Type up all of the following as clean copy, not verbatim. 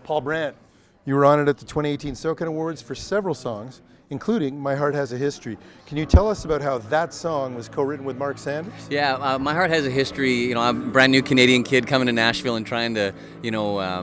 Paul Brandt, you were honored at the 2018 SOCAN Awards for several songs, including My Heart Has a History. Can you tell us about how that song was co-written with Mark Sanders? Yeah, My Heart Has a History. I'm a brand new Canadian kid coming to Nashville and trying to,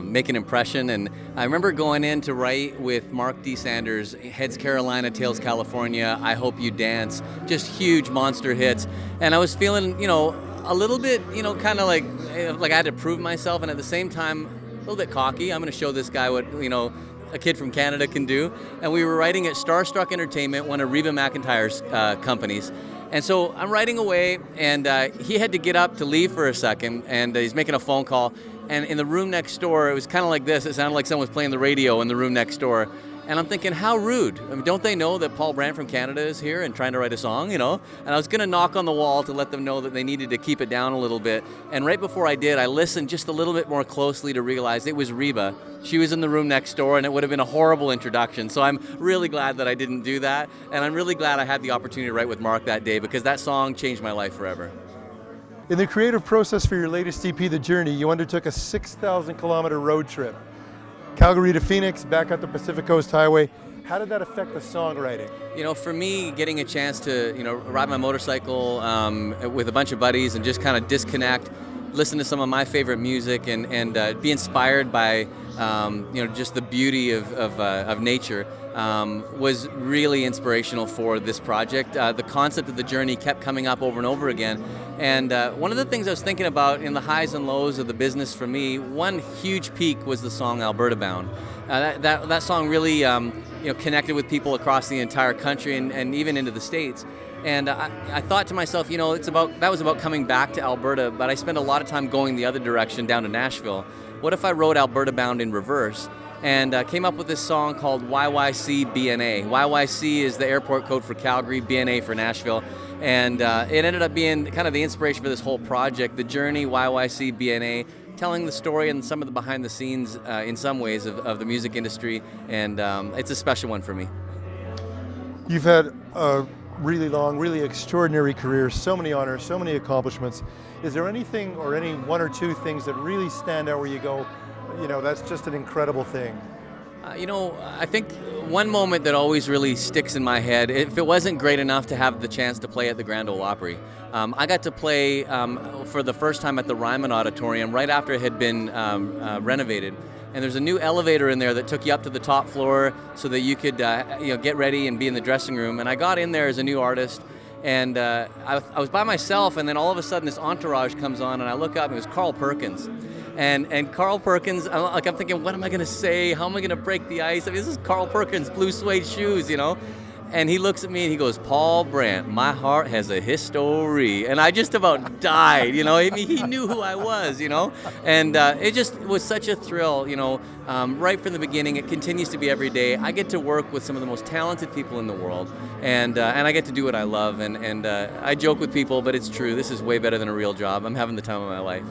make an impression. And I remember going in to write with Mark D. Sanders, Heads Carolina, Tails California, I Hope You Dance, just huge monster hits. And I was feeling, a little bit, kind of like I had to prove myself, and at the same time, a little bit cocky. I'm going to show this guy what, a kid from Canada can do. And we were writing at Starstruck Entertainment, one of Reba McEntire's companies. And so I'm writing away, and he had to get up to leave for a second, and he's making a phone call. And in the room next door, it was kind of like this. It sounded like someone was playing the radio in the room next door. And I'm thinking, how rude. I mean, don't they know that Paul Brandt from Canada is here and trying to write a song, And I was going to knock on the wall to let them know that they needed to keep it down a little bit. And right before I did, I listened just a little bit more closely to realize it was Reba. She was in the room next door, and it would have been a horrible introduction. So I'm really glad that I didn't do that. And I'm really glad I had the opportunity to write with Mark that day, because that song changed my life forever. In the creative process for your latest EP, The Journey, you undertook a 6,000-kilometer road trip. Calgary to Phoenix, back up the Pacific Coast Highway. How did that affect the songwriting? For me, getting a chance to, ride my motorcycle with a bunch of buddies and just kind of disconnect, listen to some of my favorite music, and be inspired by, just the beauty of nature was really inspirational for this project. The concept of The Journey kept coming up over and over again. And one of the things I was thinking about in the highs and lows of the business for me, one huge peak was the song Alberta Bound. That song really connected with people across the entire country and even into the States. And I thought to myself, that was about coming back to Alberta, but I spent a lot of time going the other direction down to Nashville. What if I wrote Alberta Bound in reverse? And came up with this song called YYC BNA. YYC is the airport code for Calgary, BNA for Nashville. And it ended up being kind of the inspiration for this whole project, The Journey, YYC BNA, telling the story and some of the behind the scenes in some ways of the music industry. And it's a special one for me. You've had a really long, really extraordinary career, so many honors, so many accomplishments. Is there anything or any one or two things that really stand out where you go, that's just an incredible thing? I think one moment that always really sticks in my head, if it wasn't great enough to have the chance to play at the Grand Ole Opry, I got to play for the first time at the Ryman Auditorium right after it had been renovated. And there's a new elevator in there that took you up to the top floor so that you could get ready and be in the dressing room. And I got in there as a new artist, and I was by myself, and then all of a sudden this entourage comes on, and I look up, and it was Carl Perkins. And Carl Perkins, I'm thinking, what am I going to say? How am I going to break the ice? I mean, this is Carl Perkins, blue suede shoes, And he looks at me and he goes, Paul Brandt, my heart has a history. And I just about died, I mean, he knew who I was, And it just was such a thrill, right from the beginning. It continues to be every day. I get to work with some of the most talented people in the world, and I get to do what I love. And I joke with people, but it's true. This is way better than a real job. I'm having the time of my life.